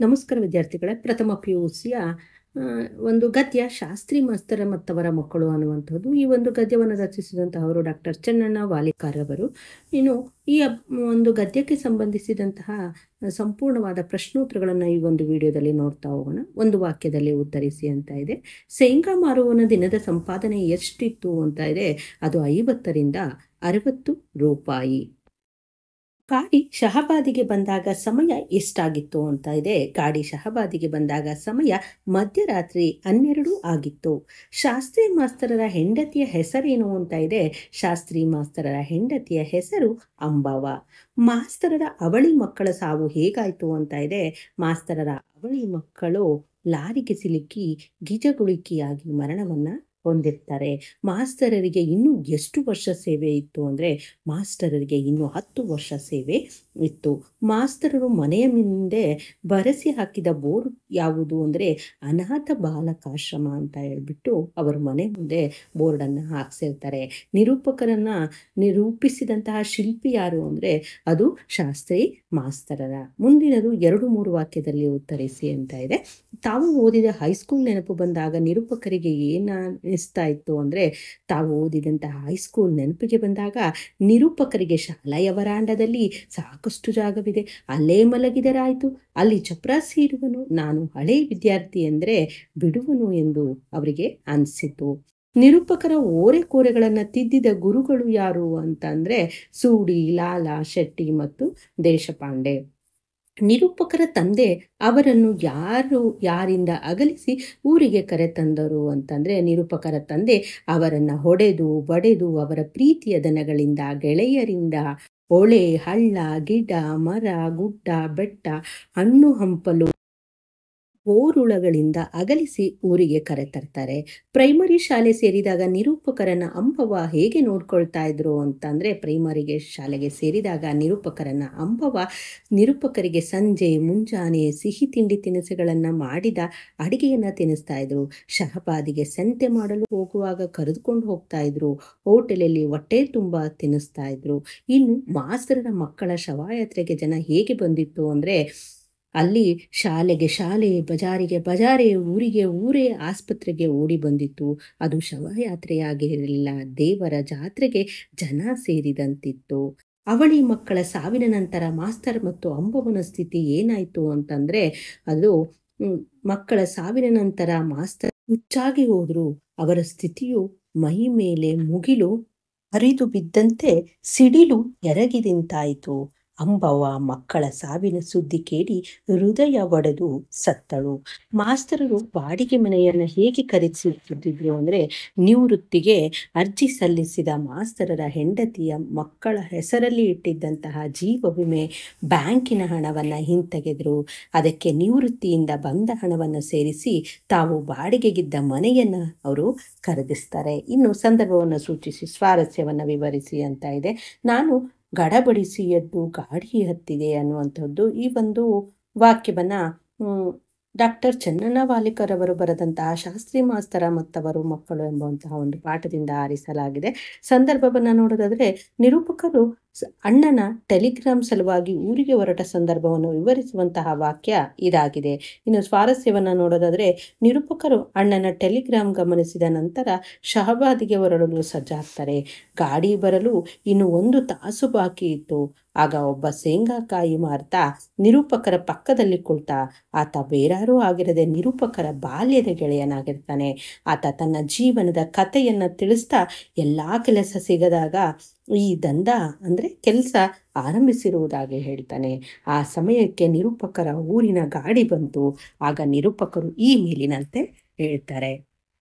ನಮಸ್ಕಾರ ವಿದ್ಯಾರ್ಥಿಗಳೇ. ಪ್ರಥಮ PUCಯ ಒಂದು ಗದ್ಯ ಶಾಸ್ತ್ರಿ ಮಾಸ್ತರ ಮತ್ತವರ ಮಕ್ಕಳು ಅನ್ನುವಂಥದ್ದು. ಈ ಒಂದು ಗದ್ಯವನ್ನು ರಚಿಸಿದಂತಹವರು ಡಾಕ್ಟರ್ ಚೆನ್ನಣ್ಣ ವಾಲಿಕಾರ್ ಅವರು. ಇನ್ನು ಈ ಒಂದು ಗದ್ಯಕ್ಕೆ ಸಂಬಂಧಿಸಿದಂತಹ ಸಂಪೂರ್ಣವಾದ ಪ್ರಶ್ನೋತ್ತರಗಳನ್ನು ಈ ಒಂದು ವಿಡಿಯೋದಲ್ಲಿ ನೋಡ್ತಾ ಹೋಗೋಣ. ಒಂದು ವಾಕ್ಯದಲ್ಲಿ ಉತ್ತರಿಸಿ ಅಂತ ಇದೆ. ಶೇಂಗಾ ಮಾರುವನ ದಿನದ ಸಂಪಾದನೆ ಎಷ್ಟಿತ್ತು ಅಂತ ಇದೆ. ಅದು 50ರಿಂದ 60 ರೂಪಾಯಿ. ಗಾಡಿ ಶಹಬಾದಿಗೆ ಬಂದಾಗ ಸಮಯ ಎಷ್ಟಾಗಿತ್ತು ಅಂತ ಇದೆ. ಗಾಡಿ ಶಹಬಾದಿಗೆ ಬಂದಾಗ ಸಮಯ ಮಧ್ಯರಾತ್ರಿ 12 ಆಗಿತ್ತು. ಶಾಸ್ತ್ರಿ ಮಾಸ್ತರರ ಹೆಂಡತಿಯ ಹೆಸರೇನು ಅಂತ ಇದೆ. ಶಾಸ್ತ್ರಿ ಮಾಸ್ತರರ ಹೆಂಡತಿಯ ಹೆಸರು ಅಂಬವ್ವ. ಮಾಸ್ತರರ ಅವಳಿ ಮಕ್ಕಳ ಸಾವು ಹೇಗಾಯ್ತು ಅಂತ ಇದೆ. ಮಾಸ್ತರರ ಅವಳಿ ಮಕ್ಕಳು ಲಾರಿಗೆ ಸಿಲುಕಿ ಗಿಜಗುಳಿಕಿಯಾಗಿ ಮರಣವನ್ನ ಹೊಂದಿರ್ತಾರೆ. ಮಾಸ್ತರರಿಗೆ ಇನ್ನೂ ಎಷ್ಟು ವರ್ಷ ಸೇವೆ ಇತ್ತು ಅಂದರೆ ಮಾಸ್ತರರಿಗೆ ಇನ್ನೂ 10 ವರ್ಷ ಸೇವೆ ಇತ್ತು. ಮಾಸ್ತರರು ಮನೆಯ ಮುಂದೆ ಬರೆಸಿ ಹಾಕಿದ ಬೋರ್ಡ್ ಯಾವುದು ಅಂದರೆ ಅನಾಥ ಬಾಲಕಾಶ್ರಮ ಅಂತ ಹೇಳ್ಬಿಟ್ಟು ಅವರು ಮನೆ ಮುಂದೆ ಬೋರ್ಡನ್ನು ಹಾಕ್ಸಿರ್ತಾರೆ. ನಿರೂಪಕರನ್ನ ನಿರೂಪಿಸಿದಂತಹ ಶಿಲ್ಪಿ ಯಾರು ಅಂದರೆ ಅದು ಶಾಸ್ತ್ರಿ ಮಾಸ್ತರರ. ಮುಂದಿನದು 2-3 ವಾಕ್ಯದಲ್ಲಿ ಉತ್ತರಿಸಿ ಅಂತ ಇದೆ. ತಾವು ಓದಿದ ಹೈಸ್ಕೂಲ್ ನೆನಪು ಬಂದಾಗ ನಿರೂಪಕರಿಗೆ ಏನಿಸ್ತಾ ಇತ್ತು ಅಂದರೆ ತಾವು ಓದಿದಂತಹ ಹೈಸ್ಕೂಲ್ ನೆನಪಿಗೆ ಬಂದಾಗ ನಿರೂಪಕರಿಗೆ ಶಾಲೆಯ ವರಾಂಡದಲ್ಲಿ ಸಾಕಷ್ಟು ಜಾಗವಿದೆ, ಅಲ್ಲೇ ಮಲಗಿದರಾಯಿತು, ಅಲ್ಲಿ ಚಪ್ರಾಸಿ ಇರುವನು, ನಾನು ಹಳೆ ವಿದ್ಯಾರ್ಥಿ ಅಂದರೆ ಬಿಡುವನು ಎಂದು ಅವರಿಗೆ ಅನಿಸಿತು. ನಿರೂಪಕರ ಓರೆಕೋರೆಗಳನ್ನು ತಿದ್ದಿದ ಗುರುಗಳು ಯಾರು ಅಂತಂದರೆ ಸೂಡಿ, ಲಾಲಾ, ಶೆಟ್ಟಿ ಮತ್ತು ದೇಶಪಾಂಡೆ. ನಿರೂಪಕರ ತಂದೆ ಅವರನ್ನು ಯಾರಿಂದ ಅಗಲಿಸಿ ಊರಿಗೆ ಕರೆತಂದರು ಅಂತಂದರೆ ನಿರೂಪಕರ ತಂದೆ ಅವರನ್ನು ಹೊಡೆದು ಬಡೆದು ಅವರ ಪ್ರೀತಿಯ ದನಗಳಿಂದ, ಗೆಳೆಯರಿಂದ, ಹೊಳೆ, ಹಳ್ಳ, ಗಿಡ, ಮರ, ಗುಡ್ಡ, ಬೆಟ್ಟ, ಹಣ್ಣು ಹಂಪಲು, ಓರುಳಗಳಿಂದ ಅಗಲಿಸಿ ಊರಿಗೆ ಕರೆತರ್ತಾರೆ. ಪ್ರೈಮರಿ ಶಾಲೆ ಸೇರಿದಾಗ ನಿರೂಪಕರನ್ನ ಅಂಬವ್ವ ಹೇಗೆ ನೋಡ್ಕೊಳ್ತಾ ಇದ್ರು ಅಂತಂದರೆ ಪ್ರೈಮರಿಗೆ ಶಾಲೆಗೆ ಸೇರಿದಾಗ ನಿರೂಪಕರನ್ನ ಅಂಬವ್ವ ನಿರೂಪಕರಿಗೆ ಸಂಜೆ ಮುಂಜಾನೆ ಸಿಹಿ ತಿಂಡಿ ತಿನಿಸುಗಳನ್ನು ಮಾಡಿದ ಅಡಿಗೆಯನ್ನು ತಿನ್ನಿಸ್ತಾ ಇದ್ರು. ಶಹಬಾದಿಗೆ ಸಂತೆ ಮಾಡಲು ಹೋಗುವಾಗ ಕರೆದುಕೊಂಡು ಹೋಗ್ತಾ ಇದ್ರು. ಹೋಟೆಲಲ್ಲಿ ಹೊಟ್ಟೆ ತುಂಬ ತಿನ್ನಿಸ್ತಾ ಇದ್ರು. ಇನ್ನು ಮಾಸ್ತರರ ಮಕ್ಕಳ ಶವಯಾತ್ರೆಗೆ ಜನ ಹೇಗೆ ಬಂದಿತ್ತು ಅಂದರೆ ಅಲ್ಲಿ ಶಾಲೆಗೆ ಶಾಲೆ, ಬಜಾರಿಗೆ ಬಜಾರೆ, ಊರಿಗೆ ಊರೇ, ಆಸ್ಪತ್ರೆಗೆ ಓಡಿ ಬಂದಿತ್ತು. ಅದು ಶವಯಾತ್ರೆಯಾಗಿರಲಿಲ್ಲ, ದೇವರ ಜಾತ್ರೆಗೆ ಜನ ಸೇರಿದಂತಿತ್ತು. ಅವಳಿ ಮಕ್ಕಳ ಸಾವಿನ ನಂತರ ಮಾಸ್ತರ್ ಮತ್ತು ಅಂಬವ್ವನ ಸ್ಥಿತಿ ಏನಾಯಿತು ಅಂತಂದರೆ ಅದು ಮಕ್ಕಳ ಸಾವಿನ ನಂತರ ಮಾಸ್ತರ್ ಹುಚ್ಚಾಗಿ ಹೋದ್ರು. ಅವರ ಸ್ಥಿತಿಯು ಮೈ ಮೇಲೆ ಮುಗಿಲು ಹರಿದು ಬಿದ್ದಂತೆ ಸಿಡಿಲು ಎರಗಿದಂತಾಯಿತು. ಅಂಬವ್ವ ಮಕ್ಕಳ ಸಾವಿನ ಸುದ್ದಿ ಕೇಳಿ ಹೃದಯ ಒಡೆದು ಸತ್ತಳು. ಮಾಸ್ತರರು ಬಾಡಿಗೆ ಮನೆಯನ್ನು ಹೇಗೆ ಖರೀದಿಸುತ್ತಿದ್ರು ಅಂದರೆ ನಿವೃತ್ತಿಗೆ ಅರ್ಜಿ ಸಲ್ಲಿಸಿದ ಮಾಸ್ತರರ ಹೆಂಡತಿಯ ಮಕ್ಕಳ ಹೆಸರಲ್ಲಿ ಇಟ್ಟಿದ್ದಂತಹ ಜೀವ ವಿಮೆ ಬ್ಯಾಂಕಿನ ಹಣವನ್ನು ಹಿಂತೆಗೆದರು. ಅದಕ್ಕೆ ನಿವೃತ್ತಿಯಿಂದ ಬಂದ ಹಣವನ್ನು ಸೇರಿಸಿ ತಾವು ಬಾಡಿಗೆಗಿದ್ದ ಮನೆಯನ್ನು ಅವರು ಖರೀದಿಸ್ತಾರೆ. ಇನ್ನು ಸಂದರ್ಭವನ್ನು ಸೂಚಿಸಿ ಸ್ವಾರಸ್ಯವನ್ನು ವಿವರಿಸಿ ಅಂತ ಇದೆ. ನಾನು ಗಡಬಡಿಸಿ ಎದ್ದು ಗಾಡಿ ಹತ್ತಿದೆ ಅನ್ನುವಂಥದ್ದು. ಈ ಒಂದು ವಾಕ್ಯವನ್ನು ಡಾಕ್ಟರ್ ಚೆನ್ನಣ್ಣ ವಾಲಿಕರ್ ಅವರು ಬರೆದಂತಹ ಶಾಸ್ತ್ರಿ ಮಾಸ್ತರ ಮತ್ತವರು ಮಕ್ಕಳು ಎಂಬುವಂತಹ ಒಂದು ಪಾಠದಿಂದ ಆರಿಸಲಾಗಿದೆ. ಸಂದರ್ಭವನ್ನು ನೋಡೋದಾದರೆ ನಿರೂಪಕರು ಅಣ್ಣನ ಟೆಲಿಗ್ರಾಮ್ ಸಲುವಾಗಿ ಊರಿಗೆ ಹೊರಟ ಸಂದರ್ಭವನ್ನು ವಿವರಿಸುವಂತಹ ವಾಕ್ಯ ಇದಾಗಿದೆ. ಇನ್ನು ಸ್ವಾರಸ್ಯವನ್ನು ನೋಡೋದಾದರೆ ನಿರೂಪಕರು ಅಣ್ಣನ ಟೆಲಿಗ್ರಾಮ್ ಗಮನಿಸಿದ ನಂತರ ಶಹಬಾದಿಗೆ ಹೊರಡಲು ಸಜ್ಜಾಗ್ತಾರೆ. ಗಾಡಿ ಬರಲು ಇನ್ನು 1 ತಾಸು ಬಾಕಿ ಇತ್ತು. ಆಗ ಒಬ್ಬ ಶೇಂಗಾಕಾಯಿ ಮಾರ್ತಾ ನಿರೂಪಕರ ಪಕ್ಕದಲ್ಲಿ ಕುಳಿತ. ಆತ ಬೇರಾರೂ ಆಗಿರದೆ ನಿರೂಪಕರ ಬಾಲ್ಯದ ಗೆಳೆಯನಾಗಿರ್ತಾನೆ. ಆತ ತನ್ನ ಜೀವನದ ಕಥೆಯನ್ನು ತಿಳಿಸ್ತಾ ಎಲ್ಲ ಕೆಲಸ ಸಿಗದಾಗ ಈ ದಂಧ ಅಂದರೆ ಕೆಲಸ ಆರಂಭಿಸಿರುವುದಾಗಿ ಹೇಳ್ತಾನೆ. ಆ ಸಮಯಕ್ಕೆ ನಿರೂಪಕರ ಊರಿನ ಗಾಡಿ ಬಂತು. ಆಗ ನಿರೂಪಕರು ಈ ಮೇಲಿನಂತೆ ಹೇಳ್ತಾರೆ.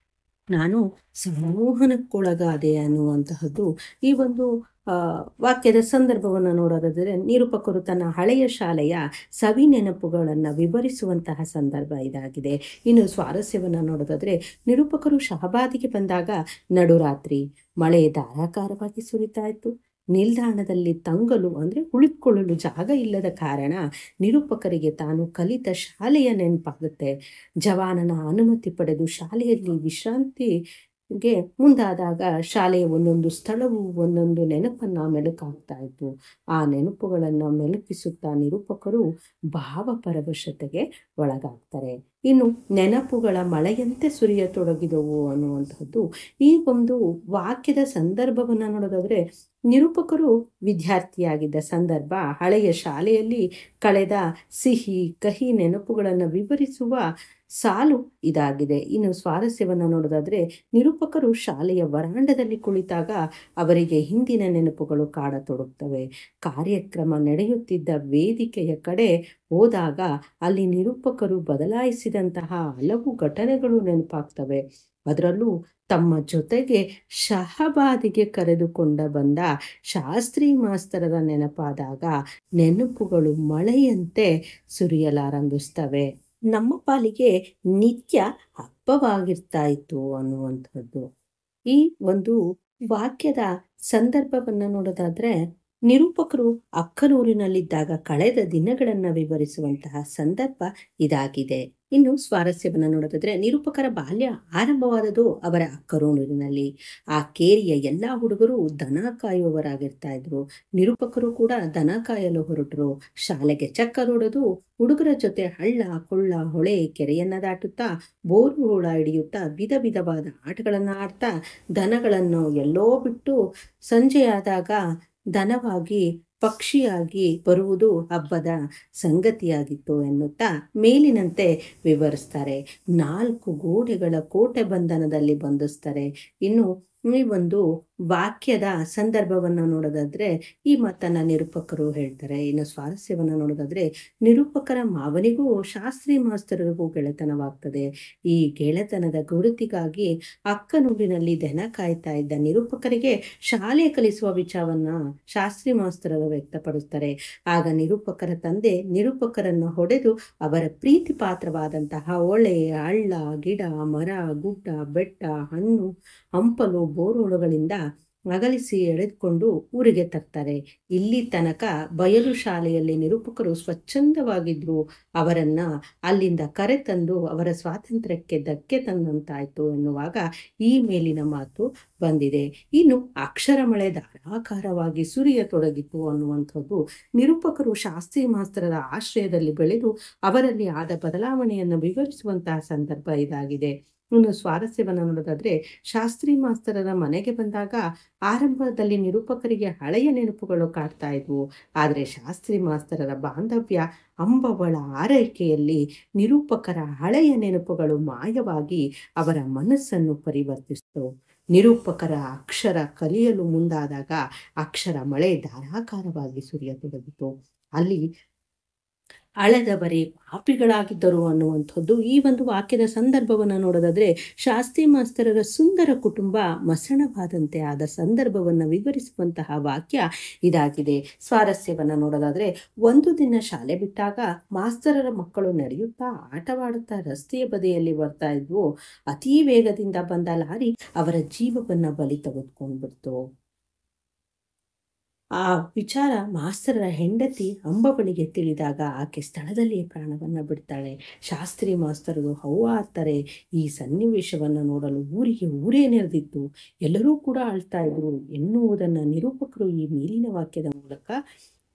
ನಾನು ಸಂಮೋಹನಕ್ಕೊಳಗಾದೆ ಅನ್ನುವಂತಹದ್ದು ಈ ಒಂದು ವಾಕ್ಯದ ಸಂದರ್ಭವನ್ನು ನೋಡೋದಾದರೆ ನಿರೂಪಕರು ತನ್ನ ಹಳೆಯ ಶಾಲೆಯ ಸವಿ ನೆನಪುಗಳನ್ನು ವಿವರಿಸುವಂತಹ ಸಂದರ್ಭ ಇದಾಗಿದೆ. ಇನ್ನು ಸ್ವಾರಸ್ಯವನ್ನು ನೋಡೋದಾದರೆ ನಿರೂಪಕರು ಶಹಬಾದಿಗೆ ಬಂದಾಗ ನಡುರಾತ್ರಿ ಮಳೆ ಧಾರಾಕಾರವಾಗಿ ಸುರಿತಾ ಇತ್ತು. ನಿಲ್ದಾಣದಲ್ಲಿ ತಂಗಲು ಅಂದರೆ ಉಳಿದುಕೊಳ್ಳಲು ಜಾಗ ಇಲ್ಲದ ಕಾರಣ ನಿರೂಪಕರಿಗೆ ತಾನು ಕಲಿತ ಶಾಲೆಯ ನೆನಪಾಗುತ್ತೆ. ಜವಾನನ ಅನುಮತಿ ಪಡೆದು ಶಾಲೆಯಲ್ಲಿ ವಿಶ್ರಾಂತಿ ಗೆ ಮುಂದಾದಾಗ ಶಾಲೆಯ ಒಂದೊಂದು ಸ್ಥಳವು ಒಂದೊಂದು ನೆನಪನ್ನು ಮೆಲುಕಾಗ್ತಾ ಇತ್ತು. ಆ ನೆನಪುಗಳನ್ನು ಮೆಲುಕಿಸುತ್ತಾ ನಿರೂಪಕರು ಭಾವಪರವಶತೆಗೆ ಒಳಗಾಗ್ತಾರೆ. ಇನ್ನು ನೆನಪುಗಳ ಮಳೆಯಂತೆ ಸುರಿಯತೊಡಗಿದವು ಅನ್ನುವಂಥದ್ದು ಈ ಒಂದು ವಾಕ್ಯದ ಸಂದರ್ಭವನ್ನು ನೋಡೋದಾದ್ರೆ, ನಿರೂಪಕರು ವಿದ್ಯಾರ್ಥಿಯಾಗಿದ್ದ ಸಂದರ್ಭ, ಹಳೆಯ ಶಾಲೆಯಲ್ಲಿ ಕಳೆದ ಸಿಹಿ ಕಹಿ ನೆನಪುಗಳನ್ನು ವಿವರಿಸುವ ಸಾಲು ಇದಾಗಿದೆ. ಇನ್ನು ಸ್ವಾರಸ್ಯವನ್ನು ನೋಡೋದಾದ್ರೆ, ನಿರೂಪಕರು ಶಾಲೆಯ ವರಾಂಡದಲ್ಲಿ ಕುಳಿತಾಗ ಅವರಿಗೆ ಹಿಂದಿನ ನೆನಪುಗಳು ಕಾಡತೊಡಗ್ತವೆ. ಕಾರ್ಯಕ್ರಮ ನಡೆಯುತ್ತಿದ್ದ ವೇದಿಕೆಯ ಕಡೆ ಹೋದಾಗ ಅಲ್ಲಿ ನಿರೂಪಕರು ಬದಲಾಯಿಸಿದಂತಹ ಹಲವು ಘಟನೆಗಳು ನೆನಪಾಗ್ತವೆ. ಅದರಲ್ಲೂ ತಮ್ಮ ಜೊತೆಗೆ ಶಹಬಾದಿಗೆ ಕರೆದುಕೊಂಡ ಬಂದ ಶಾಸ್ತ್ರಿ ಮಾಸ್ತರರ ನೆನಪಾದಾಗ ನೆನಪುಗಳು ಮಳೆಯಂತೆ ಸುರಿಯಲಾರಂಭಿಸ್ತವೆ. ನಮ್ಮ ಪಾಲಿಗೆ ನಿತ್ಯ ಹಬ್ಬವಾಗಿರ್ತಾ ಇತ್ತು ಅನ್ನುವಂಥದ್ದು. ಈ ಒಂದು ವಾಕ್ಯದ ಸಂದರ್ಭವನ್ನು ನೋಡೋದಾದ್ರೆ, ನಿರೂಪಕರು ಅಕ್ಕನೂರಿನಲ್ಲಿದ್ದಾಗ ಕಳೆದ ದಿನಗಳನ್ನು ವಿವರಿಸುವಂತಹ ಸಂದರ್ಭ ಇದಾಗಿದೆ. ಇನ್ನು ಸ್ವಾರಸ್ಯವನ್ನು ನೋಡೋದಾದ್ರೆ, ನಿರೂಪಕರ ಬಾಲ್ಯ ಆರಂಭವಾದದ್ದು ಅವರ ಅಕ್ಕನೂರಿನಲ್ಲಿ. ಆ ಕೇರಿಯ ಎಲ್ಲ ಹುಡುಗರು ದನ ಕಾಯುವವರಾಗಿರ್ತಾ ಇದ್ರು. ನಿರೂಪಕರು ಕೂಡ ದನ ಕಾಯಲು ಹೊರಟರು. ಶಾಲೆಗೆ ಚಕ್ಕರೊಡೆದು ಹುಡುಗರ ಜೊತೆ ಹಳ್ಳ ಕೊಳ್ಳ ಹೊಳೆ ಕೆರೆಯನ್ನ ದಾಟುತ್ತಾ ಬೋರು ಹೂಳ ಹಿಡಿಯುತ್ತಾ ವಿಧ ವಿಧವಾದ ಆಟಗಳನ್ನು ಆಡ್ತಾ ದನಗಳನ್ನು ಎಲ್ಲೋ ಬಿಟ್ಟು ಸಂಜೆಯಾದಾಗ ದನವಾಗಿ ಪಕ್ಷಿಯಾಗಿ ಬರುವುದು ಹಬ್ಬದ ಸಂಗತಿಯಾಗಿತ್ತು ಎನ್ನುತ್ತಾ ಮೇಲಿನಂತೆ ವಿವರಿಸ್ತಾರೆ. 4 ಗೋಡೆಗಳ ಕೋಟೆ ಬಂಧನದಲ್ಲಿ ಬಂಧಿಸ್ತಾರೆ. ಇನ್ನು ಈ ಒಂದು ವಾಕ್ಯದ ಸಂದರ್ಭವನ್ನು ನೋಡೋದಾದ್ರೆ ಈ ಮಾತನ್ನ ನಿರೂಪಕರು ಹೇಳ್ತಾರೆ. ಇನ್ನು ಸ್ವಾರಸ್ಯವನ್ನು ನೋಡೋದಾದ್ರೆ, ನಿರೂಪಕರ ಮಾವನಿಗೂ ಶಾಸ್ತ್ರಿ ಮಾಸ್ತರಿಗೂ ಗೆಳೆತನವಾಗ್ತದೆ. ಈ ಗೆಳೆತನದ ಗುರುತಿಗಾಗಿ ಅಕ್ಕನೂರಿನಲ್ಲಿ ದನ ಕಾಯ್ತಾ ಇದ್ದ ನಿರೂಪಕರಿಗೆ ಶಾಲೆ ಕಲಿಸುವ ವಿಚಾರವನ್ನ ಶಾಸ್ತ್ರಿ ಮಾಸ್ತರರು ವ್ಯಕ್ತಪಡಿಸ್ತಾರೆ. ಆಗ ನಿರೂಪಕರ ತಂದೆ ನಿರೂಪಕರನ್ನು ಹೊಡೆದು ಅವರ ಪ್ರೀತಿ ಪಾತ್ರವಾದಂತಹ ಹೊಳೆ, ಹಳ್ಳ, ಗಿಡ, ಮರ, ಗುಡ್ಡ, ಬೆಟ್ಟ, ಹಣ್ಣು ಹಂಪಲು ಬೋರುಗಳಿಂದ ಅಗಲಿಸಿ ಎಳೆದುಕೊಂಡು ಊರಿಗೆ ತರ್ತಾರೆ. ಇಲ್ಲಿ ತನಕ ಬಯಲು ಶಾಲೆಯಲ್ಲಿ ನಿರೂಪಕರು ಸ್ವಚ್ಛಂದವಾಗಿದ್ರು. ಅವರನ್ನ ಅಲ್ಲಿಂದ ಕರೆತಂದು ಅವರ ಸ್ವಾತಂತ್ರ್ಯಕ್ಕೆ ಧಕ್ಕೆ ತಂದಂತಾಯ್ತು ಎನ್ನುವಾಗ ಈ ಮೇಲಿನ ಮಾತು ಬಂದಿದೆ. ಇನ್ನು ಅಕ್ಷರ ಮಳೆ ಧಾರಾಕಾರವಾಗಿ ಸುರಿಯತೊಡಗಿತು ಅನ್ನುವಂಥದ್ದು ನಿರೂಪಕರು ಶಾಸ್ತ್ರಿ ಮಾಸ್ತರರ ಆಶ್ರಯದಲ್ಲಿ ಬೆಳೆದು ಅವರಲ್ಲಿ ಆದ ಬದಲಾವಣೆಯನ್ನು ವಿವರಿಸುವಂತಹ ಸಂದರ್ಭ ಇದಾಗಿದೆ. ಇನ್ನು ಸ್ವಾರಸ್ಯವನ್ನು ನೋಡೋದಾದ್ರೆ, ಶಾಸ್ತ್ರಿ ಮಾಸ್ತರರ ಮನೆಗೆ ಬಂದಾಗ ಆರಂಭದಲ್ಲಿ ನಿರೂಪಕರಿಗೆ ಹಳೆಯ ನೆನಪುಗಳು ಕಾಡ್ತಾ ಇದ್ವು. ಆದರೆ ಶಾಸ್ತ್ರಿ ಮಾಸ್ತರರ ಬಾಂಧವ್ಯ ಅಂಬವಳ ಆರೈಕೆಯಲ್ಲಿ ನಿರೂಪಕರ ಹಳೆಯ ನೆನಪುಗಳು ಮಾಯವಾಗಿ ಅವರ ಮನಸ್ಸನ್ನು ಪರಿವರ್ತಿಸಿತು. ನಿರೂಪಕರ ಅಕ್ಷರ ಕಲಿಯಲು ಮುಂದಾದಾಗ ಅಕ್ಷರ ಮಳೆ ಧಾರಾಕಾರವಾಗಿ ಸುರಿಯತೊಡಗಿತು. ಅಲ್ಲಿ ಅಳೆದವರೇ ಪಾಪಿಗಳಾಗಿದ್ದರು ಅನ್ನುವಂಥದ್ದು ಈ ಒಂದು ವಾಕ್ಯದ ಸಂದರ್ಭವನ್ನು ನೋಡೋದಾದ್ರೆ, ಶಾಸ್ತ್ರಿ ಮಾಸ್ತರರ ಸುಂದರ ಕುಟುಂಬ ಮಸಣವಾದಂತೆ ಆದ ಸಂದರ್ಭವನ್ನು ವಿವರಿಸುವಂತಹ ವಾಕ್ಯ ಇದಾಗಿದೆ. ಸ್ವಾರಸ್ಯವನ್ನು ನೋಡೋದಾದ್ರೆ, ಒಂದು ದಿನ ಶಾಲೆ ಬಿಟ್ಟಾಗ ಮಾಸ್ತರರ ಮಕ್ಕಳು ನಡೆಯುತ್ತಾ ಆಟವಾಡುತ್ತಾ ರಸ್ತೆಯ ಬದಿಯಲ್ಲಿ ಬರ್ತಾ ಇದ್ವು. ಅತೀ ವೇಗದಿಂದ ಬಂದ ಲಾರಿ ಅವರ ಜೀವವನ್ನ ಬಲಿ ತೆಗೆದುಕೊಂಡ್ಬಿಡ್ತು. ಆ ವಿಚಾರ ಮಾಸ್ತರರ ಹೆಂಡತಿ ಅಂಬವಳಿಗೆ ತಿಳಿದಾಗ ಆಕೆ ಸ್ಥಳದಲ್ಲಿಯೇ ಪ್ರಾಣವನ್ನ ಬಿಡ್ತಾಳೆ. ಶಾಸ್ತ್ರಿ ಮಾಸ್ತರರು ಹೌವಾರ್ತಾರೆ. ಈ ಸನ್ನಿವೇಶವನ್ನು ನೋಡಲು ಊರಿಗೆ ಊರೇ ನೆರೆದಿತ್ತು. ಎಲ್ಲರೂ ಕೂಡ ಅಳ್ತಾ ಇದ್ರು ಎನ್ನುವುದನ್ನು ನಿರೂಪಕರು ಈ ಮೇಲಿನ ವಾಕ್ಯದ ಮೂಲಕ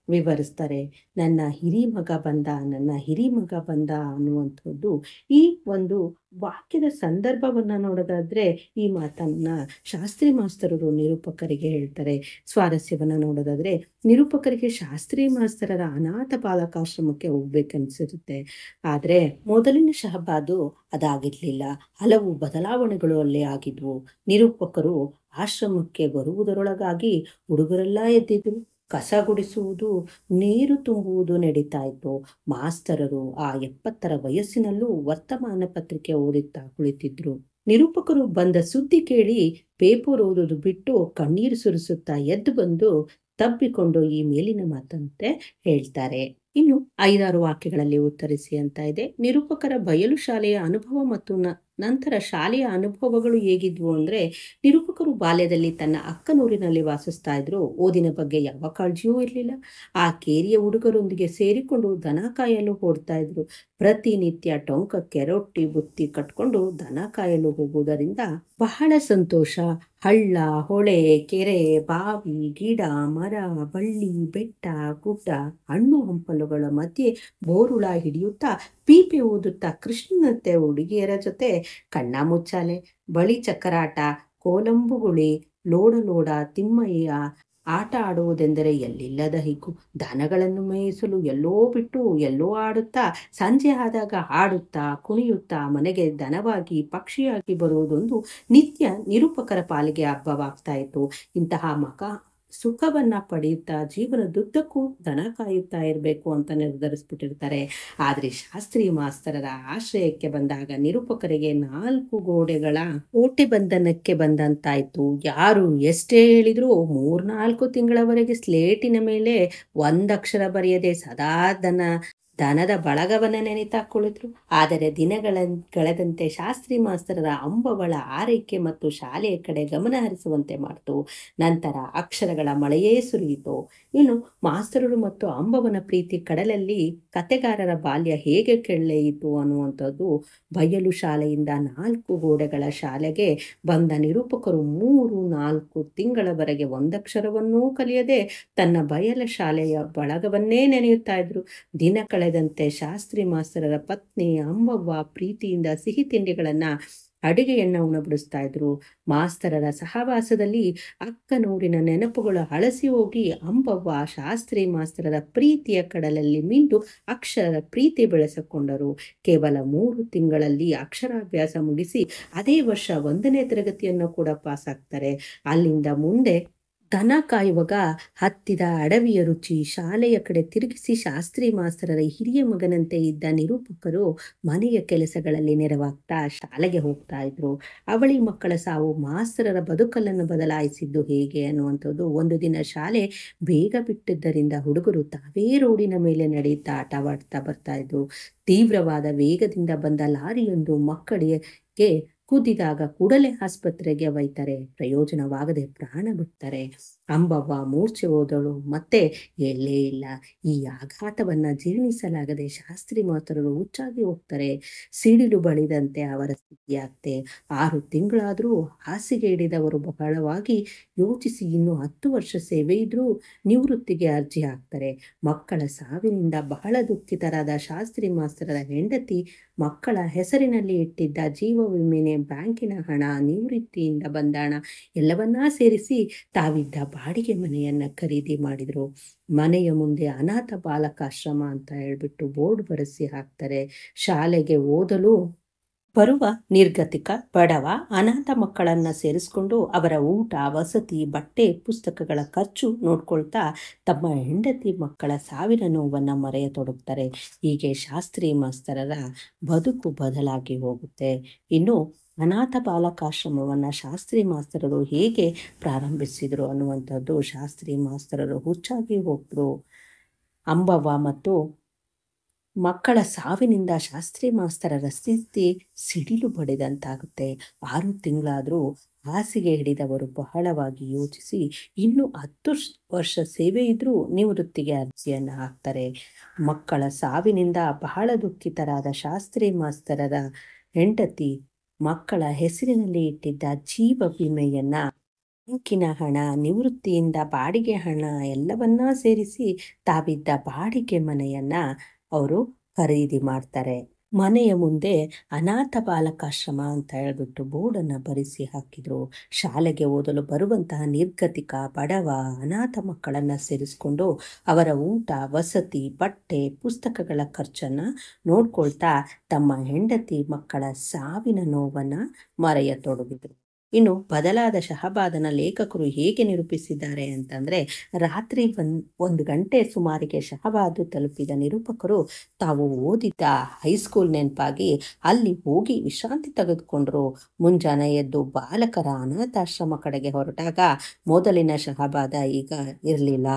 ವಿವರಿಸ್ತಾರೆ. ನನ್ನ ಹಿರಿಮಗ ಬಂದ, ನನ್ನ ಹಿರಿಮಗ ಬಂದ ಅನ್ನುವಂಥದ್ದು ಈ ಒಂದು ವಾಕ್ಯದ ಸಂದರ್ಭವನ್ನು ನೋಡೋದಾದ್ರೆ ಈ ಮಾತನ್ನ ಶಾಸ್ತ್ರಿ ಮಾಸ್ತರರು ನಿರೂಪಕರಿಗೆ ಹೇಳ್ತಾರೆ. ಸ್ವಾರಸ್ಯವನ್ನು ನೋಡೋದಾದ್ರೆ, ನಿರೂಪಕರಿಗೆ ಶಾಸ್ತ್ರಿ ಮಾಸ್ತರರ ಅನಾಥ ಬಾಲಕಾಶ್ರಮಕ್ಕೆ ಹೋಗ್ಬೇಕನ್ಸಿರುತ್ತೆ. ಆದರೆ ಮೊದಲಿನ ಶಹಬಾದು ಅದಾಗಿರ್ಲಿಲ್ಲ. ಹಲವು ಬದಲಾವಣೆಗಳು ಅಲ್ಲೇ ಆಗಿದ್ವು. ನಿರೂಪಕರು ಆಶ್ರಮಕ್ಕೆ ಬರುವುದರೊಳಗಾಗಿ ಹುಡುಗರೆಲ್ಲ ಎದ್ದಿದ್ರು. ಕಸ ಗುಡಿಸುವುದು, ನೀರು ತುಂಬುವುದು ನಡೀತಾ ಇತ್ತು. ಮಾಸ್ತರರು ಆ 70ರ ವಯಸ್ಸಿನಲ್ಲೂ ವರ್ತಮಾನ ಪತ್ರಿಕೆ ಓದುತ್ತಾ ಕುಳಿತಿದ್ರು. ನಿರೂಪಕರು ಬಂದ ಸುದ್ದಿ ಕೇಳಿ ಪೇಪರ್ ಓದೋದು ಬಿಟ್ಟು ಕಣ್ಣೀರು ಸುರಿಸುತ್ತಾ ಎದ್ದು ಬಂದು ತಬ್ಬಿಕೊಂಡು ಈ ಮೇಲಿನ ಮಾತಂತೆ ಹೇಳ್ತಾರೆ. ಇನ್ನು 5-6 ವಾಕ್ಯಗಳಲ್ಲಿ ಉತ್ತರಿಸಿ ಅಂತ ಇದೆ. ನಿರೂಪಕರ ಬಯಲು ಶಾಲೆಯ ಅನುಭವ ಮತ್ತು ನಂತರ ಶಾಲೆಯ ಅನುಭವಗಳು ಹೇಗಿದ್ವು ಅಂದರೆ, ನಿರೂಪಕರು ಬಾಲ್ಯದಲ್ಲಿ ತನ್ನ ಅಕ್ಕನೂರಿನಲ್ಲಿ ವಾಸಿಸ್ತಾ ಇದ್ರು. ಓದಿನ ಬಗ್ಗೆ ಯಾವ ಕಾಳಜಿಯೂ ಇರಲಿಲ್ಲ. ಆ ಕೇರಿಯ ಹುಡುಗರೊಂದಿಗೆ ಸೇರಿಕೊಂಡು ದನ ಕಾಯಲು ಓಡ್ತಾ ಇದ್ರು. ಪ್ರತಿನಿತ್ಯ ಟೊಂಕಕ್ಕೆ ರೊಟ್ಟಿ ಬುತ್ತಿ ಕಟ್ಕೊಂಡು ದನ ಕಾಯಲು ಹೋಗುವುದರಿಂದ ಬಹಳ ಸಂತೋಷ. ಹಳ್ಳ, ಹೊಳೆ, ಕೆರೆ, ಬಾವಿ, ಗಿಡ, ಮರ, ಬಳ್ಳಿ, ಬೆಟ್ಟ, ಗುಡ್ಡ, ಹಣ್ಣು ಹಂಪಲುಗಳ ಮಧ್ಯೆ ಬೋರುಳ ಹಿಡಿಯುತ್ತಾ ಪೀಪೆ ಊದುತ್ತಾ ಕೃಷ್ಣನಂತೆ ಹುಡುಗಿಯರ ಜೊತೆ ಕಣ್ಣಾಮುಚ್ಚಾಲೆ, ಬಳಿ ಚಕ್ಕರಾಟ, ಕೋಲಂಬುಗುಳಿ, ಲೋಡ ಲೋಡ, ತಿಮ್ಮಯ್ಯ ಆಟ ಆಡುವುದೆಂದರೆ ಎಲ್ಲಿಲ್ಲದ ಹಿಗ್ಗು. ದನಗಳನ್ನು ಮೇಯಿಸಲು ಎಲ್ಲೋ ಬಿಟ್ಟು ಎಲ್ಲೋ ಆಡುತ್ತಾ, ಸಂಜೆ ಆದಾಗ ಆಡುತ್ತಾ ಕುಣಿಯುತ್ತಾ ಮನೆಗೆ ದನವಾಗಿ ಪಕ್ಷಿಯಾಗಿ ಬರುವುದೊಂದು ನಿತ್ಯ ನಿರೂಪಕರ ಪಾಲಿಗೆ ಹಬ್ಬವಾಗ್ತಾ ಇತ್ತು. ಇಂತಹ ಸುಖವನ್ನ ಪಡೆಯುತ್ತಾ ಜೀವನದುದ್ದಕ್ಕೂ ದನ ಕಾಯುತ್ತಾ ಇರಬೇಕು ಅಂತ ನಿರ್ಧರಿಸ್ಬಿಟ್ಟಿರ್ತಾರೆ. ಆದರೆ ಶಾಸ್ತ್ರಿ ಮಾಸ್ತರರ ಆಶ್ರಯಕ್ಕೆ ಬಂದಾಗ ನಿರೂಪಕರಿಗೆ 4 ಗೋಡೆಗಳ ಕೋಟೆ ಬಂಧನಕ್ಕೆ ಬಂದಂತಾಯ್ತು. ಯಾರು ಎಷ್ಟೇ ಹೇಳಿದ್ರು 3-4 ತಿಂಗಳವರೆಗೆ ಸ್ಲೇಟಿನ ಮೇಲೆ ಒಂದಕ್ಷರ ಬರೆಯದೆ ಸದಾ ದನದ ಬಳಗವನ್ನ ನೆನೆತಾ ಕುಳಿತರು. ಆದರೆ ಕಳೆದಂತೆ ಶಾಸ್ತ್ರಿ ಮಾಸ್ತರರ ಅಂಬವಳ ಆರೈಕೆ ಮತ್ತು ಶಾಲೆಯ ಕಡೆ ಗಮನ ಹರಿಸುವಂತೆ ಮಾಡಿತು. ನಂತರ ಅಕ್ಷರಗಳ ಮಳೆಯೇ ಸುರಿಯಿತು. ಇನ್ನು ಮಾಸ್ತರರು ಮತ್ತು ಅಂಬವನ ಪ್ರೀತಿ ಕಡಲಲ್ಲಿ ಕತೆಗಾರರ ಬಾಲ್ಯ ಹೇಗೆ ಕೆಳೆಯಿತು ಅನ್ನುವಂಥದ್ದು. ಬಯಲು ಶಾಲೆಯಿಂದ 4 ಗೋಡೆಗಳ ಶಾಲೆಗೆ ಬಂದ ನಿರೂಪಕರು 3-4 ತಿಂಗಳವರೆಗೆ ಒಂದಕ್ಷರವನ್ನೂ ಕಲಿಯದೆ ತನ್ನ ಬಯಲ ಶಾಲೆಯ ಬಳಗವನ್ನೇ ನೆನೆಯುತ್ತಾ ಇದ್ರು. ದಿನ ಕಳೆದಂತೆ ಶಾಸ್ತ್ರಿ ಮಾಸ್ತರರ ಪತ್ನಿ ಅಂಬವ್ವ ಪ್ರೀತಿಯಿಂದ ಸಿಹಿ ತಿಂಡಿಗಳನ್ನ ಅಡಿಗೆಯನ್ನ ಉಣಬಡಿಸ್ತಾ ಇದ್ರು. ಮಾಸ್ತರರ ಸಹವಾಸದಲ್ಲಿ ಅಕ್ಕನೂರಿನ ನೆನಪುಗಳು ಹಳಸಿ ಹೋಗಿ ಅಂಬವ್ವ ಶಾಸ್ತ್ರಿ ಮಾಸ್ತರರ ಪ್ರೀತಿಯ ಕಡಲಲ್ಲಿ ಮಿಂದು ಅಕ್ಷರ ಪ್ರೀತಿ ಬೆಳೆಸಿಕೊಂಡರು. ಕೇವಲ 3 ತಿಂಗಳಲ್ಲಿ ಅಕ್ಷರಾಭ್ಯಾಸ ಮುಗಿಸಿ ಅದೇ ವರ್ಷ 1ನೇ ತರಗತಿಯನ್ನು ಕೂಡ ಪಾಸ್ ಆಗ್ತಾರೆ. ಅಲ್ಲಿಂದ ಮುಂದೆ ದನ ಕಾಯುವಾಗ ಹತ್ತಿದ ಅಡವಿಯ ರುಚಿ ಶಾಲೆಯ ಕಡೆ ತಿರುಗಿಸಿ ಶಾಸ್ತ್ರಿ ಮಾಸ್ತರರ ಹಿರಿಯ ಮಗನಂತೆ ಇದ್ದ ನಿರೂಪಕರು ಮನೆಯ ಕೆಲಸಗಳಲ್ಲಿ ನೆರವಾಗ್ತಾ ಶಾಲೆಗೆ ಹೋಗ್ತಾ ಇದ್ರು. ಅವಳಿ ಮಕ್ಕಳ ಸಾವು ಮಾಸ್ತರರ ಬದುಕನ್ನು ಬದಲಾಯಿಸಿದ್ದು ಹೇಗೆ ಅನ್ನುವಂಥದ್ದು. ಒಂದು ದಿನ ಶಾಲೆ ಬೇಗ ಬಿಟ್ಟಿದ್ದರಿಂದ ಹುಡುಗರು ತಾವೇ ರೋಡಿನ ಮೇಲೆ ನಡೆಯುತ್ತಾ ಆಟವಾಡ್ತಾ ಬರ್ತಾ ಇದ್ರು. ತೀವ್ರವಾದ ವೇಗದಿಂದ ಬಂದ ಲಾರಿಯೊಂದು ಮಕ್ಕಳಿಗೆ ಕುದ್ದಿದಾಗ ಕೂಡಲೇ ಆಸ್ಪತ್ರೆಗೆ ಒಯ್ತಾರೆ. ಪ್ರಯೋಜನವಾಗದೆ ಪ್ರಾಣ ಬಿಡ್ತಾರೆ. ಅಂಬವ್ವ ಮೂರ್ಛೆ ಹೋದಳು, ಮತ್ತೆ ಎಲ್ಲೇ ಇಲ್ಲ. ಈ ಆಘಾತವನ್ನ ಜೀರ್ಣಿಸಲಾಗದೆ ಶಾಸ್ತ್ರಿ ಮಾಸ್ತರರು ಹುಚ್ಚಾಗಿ ಹೋಗ್ತಾರೆ. ಸಿಡಿಲು ಬಳಿದಂತೆ ಅವರ ಸ್ಥಿತಿಯಾಗ್ತೆ. 6 ತಿಂಗಳಾದರೂ ಹಾಸಿಗೆ ಹಿಡಿದವರು ಬಹಳವಾಗಿ ಯೋಚಿಸಿ ಇನ್ನು 10 ವರ್ಷ ಸೇವೆ ಇದ್ರೂ ನಿವೃತ್ತಿಗೆ ಅರ್ಜಿ ಹಾಕ್ತಾರೆ. ಮಕ್ಕಳ ಸಾವಿನಿಂದ ಬಹಳ ದುಃಖಿತರಾದ ಶಾಸ್ತ್ರಿ ಮಾಸ್ತರರ ಹೆಂಡತಿ ಮಕ್ಕಳ ಹೆಸರಿನಲ್ಲಿ ಇಟ್ಟಿದ್ದ ಜೀವ ವಿಮೆ, ಬ್ಯಾಂಕಿನ ಹಣ, ನಿವೃತ್ತಿಯಿಂದ ಬಂದ ಹಣ ಎಲ್ಲವನ್ನಾ ಸೇರಿಸಿ ತಾವಿದ್ದ ಬಾಡಿಗೆ ಮನೆಯನ್ನ ಖರೀದಿ ಮಾಡಿದ್ರು. ಮನೆಯ ಮುಂದೆ ಅನಾಥ ಬಾಲಕಾಶ್ರಮ ಅಂತ ಹೇಳ್ಬಿಟ್ಟು ಬೋರ್ಡ್ ಬರೆಸಿ ಹಾಕ್ತಾರೆ. ಶಾಲೆಗೆ ಓದಲು ಬರುವ ನಿರ್ಗತಿಕ, ಬಡವ, ಅನಾಥ ಮಕ್ಕಳನ್ನ ಸೇರಿಸ್ಕೊಂಡು ಅವರ ಊಟ, ವಸತಿ, ಬಟ್ಟೆ, ಪುಸ್ತಕಗಳ ಖರ್ಚು ನೋಡ್ಕೊಳ್ತಾ ತಮ್ಮ ಹೆಂಡತಿ ಮಕ್ಕಳ ಸಾವಿನ ನೋವನ್ನು ಮರೆಯತೊಡಗ್ತಾರೆ. ಹೀಗೆ ಶಾಸ್ತ್ರಿ ಮಾಸ್ತರರ ಬದುಕು ಬದಲಾಗಿ ಹೋಗುತ್ತೆ. ಇನ್ನು ಅನಾಥ ಬಾಲಕಾಶ್ರಮವನ್ನು ಶಾಸ್ತ್ರಿ ಮಾಸ್ತರರು ಹೇಗೆ ಪ್ರಾರಂಭಿಸಿದರು ಅನ್ನುವಂಥದ್ದು. ಶಾಸ್ತ್ರಿ ಮಾಸ್ತರರು ಹುಚ್ಚಾಗಿ ಹೋಗ್ರು. ಅಂಬವ್ವ ಮತ್ತು ಮಕ್ಕಳ ಸಾವಿನಿಂದ ಶಾಸ್ತ್ರಿ ಮಾಸ್ತರರ ಸ್ಥಿತಿ ಸಿಡಿಲು ಬಡಿದಂತಾಗುತ್ತೆ. 6 ತಿಂಗಳಾದರೂ ಹಾಸಿಗೆ ಹಿಡಿದವರು ಬಹಳವಾಗಿ ಯೋಚಿಸಿ ಇನ್ನು 10 ವರ್ಷ ಸೇವೆ ಇದ್ರೂ ನಿವೃತ್ತಿಗೆ ಅರ್ಜಿಯನ್ನು ಹಾಕ್ತಾರೆ. ಮಕ್ಕಳ ಸಾವಿನಿಂದ ಬಹಳ ದುಃಖಿತರಾದ ಶಾಸ್ತ್ರಿ ಮಾಸ್ತರರ ಹೆಂಡತಿ ಮಕ್ಕಳ ಹೆಸರಿನಲ್ಲಿ ಇಟ್ಟಿದ್ದ ಜೀವ ವಿಮೆಯನ್ನ, ಬ್ಯಾಂಕಿನ ಹಣ, ನಿವೃತ್ತಿಯಿಂದ ಬಾಡಿಗೆ ಹಣ ಎಲ್ಲವನ್ನ ಸೇರಿಸಿ ತಾವಿದ್ದ ಬಾಡಿಗೆ ಮನೆಯನ್ನ ಅವರು ಖರೀದಿ ಮಾಡ್ತಾರೆ. ಮನೆಯ ಮುಂದೆ ಅನಾಥ ಬಾಲಕಾಶ್ರಮ ಅಂತ ಹೇಳ್ಬಿಟ್ಟು ಬೋರ್ಡನ್ನು ಬರೆಸಿ ಹಾಕಿದ್ರು. ಶಾಲೆಗೆ ಓದಲು ಬರುವಂತಹ ನಿರ್ಗತಿಕ, ಬಡವ, ಅನಾಥ ಮಕ್ಕಳನ್ನು ಸೇರಿಸ್ಕೊಂಡು ಅವರ ಊಟ, ವಸತಿ, ಬಟ್ಟೆ, ಪುಸ್ತಕಗಳ ಖರ್ಚನ್ನು ನೋಡ್ಕೊಳ್ತಾ ತಮ್ಮ ಹೆಂಡತಿ ಮಕ್ಕಳ ಸಾವಿನ ನೋವನ್ನು ಮರೆಯತೊಡಗಿದ್ರು. ಇನ್ನು ಬದಲಾದ ಶಹಬಾದನ ಲೇಖಕರು ಹೇಗೆ ನಿರೂಪಿಸಿದ್ದಾರೆ ಅಂತಂದರೆ, ರಾತ್ರಿ 1 ಗಂಟೆ ಸುಮಾರಿಗೆ ಶಹಬಾದ್ ತಲುಪಿದ ನಿರೂಪಕರು ತಾವು ಓದಿದ್ದ ಹೈಸ್ಕೂಲ್ ನೆನಪಾಗಿ ಅಲ್ಲಿ ಹೋಗಿ ವಿಶ್ರಾಂತಿ ತೆಗೆದುಕೊಂಡ್ರು. ಮುಂಜಾನೆ ಎದ್ದು ಬಾಲಕರ ಅನಾಥಾಶ್ರಮ ಕಡೆಗೆ ಹೊರಟಾಗ ಮೊದಲಿನ ಶಹಬಾದ ಈಗ ಇರಲಿಲ್ಲ.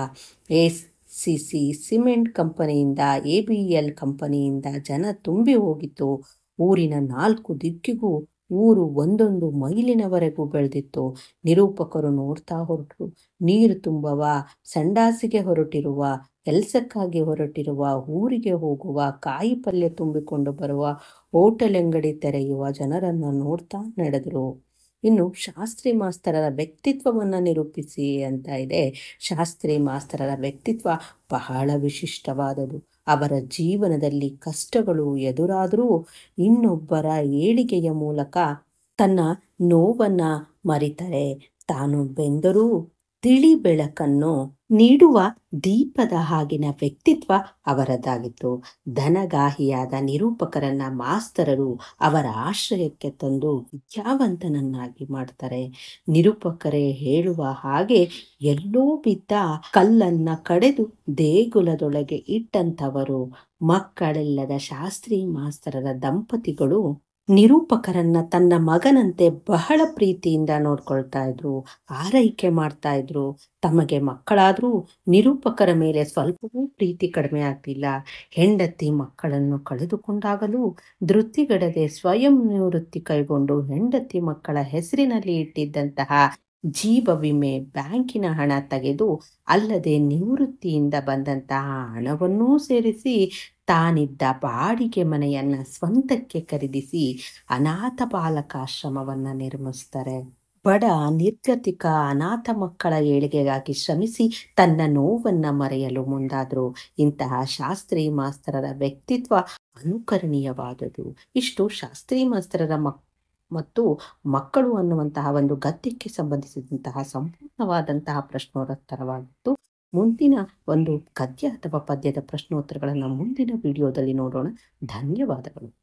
ACC ಸಿಮೆಂಟ್ ಕಂಪನಿಯಿಂದ, ABL ಕಂಪನಿಯಿಂದ ಜನ ತುಂಬಿ ಹೋಗಿತ್ತು. ಊರಿನ 4 ದಿಕ್ಕಿಗೂ ಊರು ಒಂದೊಂದು ಮೈಲಿನವರೆಗೂ ಬೆಳೆದಿತ್ತು. ನಿರೂಪಕರು ನೋಡ್ತಾ ಹೊರಟರು. ನೀರು ತುಂಬುವ, ಸಂಡಾಸಿಗೆ ಹೊರಟಿರುವ, ಕೆಲಸಕ್ಕಾಗಿ ಹೊರಟಿರುವ, ಊರಿಗೆ ಹೋಗುವ, ಕಾಯಿ ಪಲ್ಯ ತುಂಬಿಕೊಂಡು ಬರುವ, ಹೋಟೆಲ್ ಅಂಗಡಿ ತೆರೆಯುವ ಜನರನ್ನು ನೋಡ್ತಾ ನಡೆದರು. ಇನ್ನು ಶಾಸ್ತ್ರಿ ಮಾಸ್ತರರ ವ್ಯಕ್ತಿತ್ವವನ್ನು ನಿರೂಪಿಸಿ ಅಂತ ಇದೆ. ಶಾಸ್ತ್ರಿ ಮಾಸ್ತರರ ವ್ಯಕ್ತಿತ್ವ ಬಹಳ ವಿಶಿಷ್ಟವಾದದು. ಅವರ ಜೀವನದಲ್ಲಿ ಕಷ್ಟಗಳು ಎದುರಾದರೂ ಇನ್ನೊಬ್ಬರ ಏಳಿಗೆಯ ಮೂಲಕ ತನ್ನ ನೋವನ್ನು ಮರಿತಾರೆ. ತಾನು ಬೆಂದರೂ ತಿಳಿ ಬೆಳಕನ್ನು ನೀಡುವ ದೀಪದ ಹಾಗಿನ ವ್ಯಕ್ತಿತ್ವ ಅವರದ್ದಾಗಿತ್ತು. ಧನಗಾಹಿಯಾದ ನಿರೂಪಕರನ್ನ ಮಾಸ್ತರರು ಅವರ ಆಶ್ರಯಕ್ಕೆ ತಂದು ವಿದ್ಯಾವಂತನನ್ನಾಗಿ ಮಾಡ್ತಾರೆ. ನಿರೂಪಕರೇ ಹೇಳುವ ಹಾಗೆ ಎಲ್ಲೋ ಬಿದ್ದ ಕಲ್ಲನ್ನ ಕಡೆದು ದೇಗುಲದೊಳಗೆ ಇಟ್ಟಂಥವರು ಮಕ್ಕಳಿಲ್ಲದ ಶಾಸ್ತ್ರಿ ಮಾಸ್ತರರ ದಂಪತಿಗಳು ನಿರೂಪಕರನ್ನ ತನ್ನ ಮಗನಂತೆ ಬಹಳ ಪ್ರೀತಿಯಿಂದ ನೋಡ್ಕೊಳ್ತಾ ಇದ್ರು, ಆರೈಕೆ ಮಾಡ್ತಾ ಇದ್ರು. ತಮಗೆ ಮಕ್ಕಳಾದರೂ ನಿರೂಪಕರ ಮೇಲೆ ಸ್ವಲ್ಪವೂ ಪ್ರೀತಿ ಕಡಿಮೆ ಆಗ್ತಿಲ್ಲ. ಹೆಂಡತಿ ಮಕ್ಕಳನ್ನು ಕಳೆದುಕೊಂಡಾಗಲೂ ಧೃತಿಗೆಡದೆ ಸ್ವಯಂ ನಿವೃತ್ತಿ ಕೈಗೊಂಡು ಹೆಂಡತಿ ಮಕ್ಕಳ ಹೆಸರಿನಲ್ಲಿ ಇಟ್ಟಿದ್ದಂತಹ ಜೀವ ವಿಮೆ ಬ್ಯಾಂಕಿನ ಹಣ ತೆಗೆದು ಅಲ್ಲದೆ ನಿವೃತ್ತಿಯಿಂದ ಬಂದಂತಹ ಹಣವನ್ನೂ ಸೇರಿಸಿ ತಾನಿದ್ದ ಬಾಡಿಗೆ ಮನೆಯನ್ನ ಸ್ವಂತಕ್ಕೆ ಖರೀದಿಸಿ ಅನಾಥ ಬಾಲಕಾಶ್ರಮವನ್ನ ನಿರ್ಮಿಸ್ತಾರೆ. ಬಡ ನಿರ್ಗತಿಕ ಅನಾಥ ಮಕ್ಕಳ ಏಳಿಗೆಗಾಗಿ ಶ್ರಮಿಸಿ ತನ್ನ ನೋವನ್ನ ಮರೆಯಲು ಮುಂದಾದ್ರು. ಇಂತಹ ಶಾಸ್ತ್ರಿ ಮಾಸ್ತರರ ವ್ಯಕ್ತಿತ್ವ ಅನುಕರಣೀಯವಾದುದು. ಇಷ್ಟು ಶಾಸ್ತ್ರಿ ಮಾಸ್ತರರ ಮತ್ತು ಮಕ್ಕಳು ಅನ್ನುವಂತಹ ಒಂದು ಗದ್ಯಕ್ಕೆ ಸಂಬಂಧಿಸಿದಂತಹ ಸಂಪೂರ್ಣವಾದಂತಹ ಪ್ರಶ್ನೋತ್ತರವಾಗಿತ್ತು. ಮುಂದಿನ ಒಂದು ಗದ್ಯ ಅಥವಾ ಪದ್ಯದ ಪ್ರಶ್ನೋತ್ತರಗಳನ್ನು ಮುಂದಿನ ವಿಡಿಯೋದಲ್ಲಿ ನೋಡೋಣ. ಧನ್ಯವಾದಗಳು.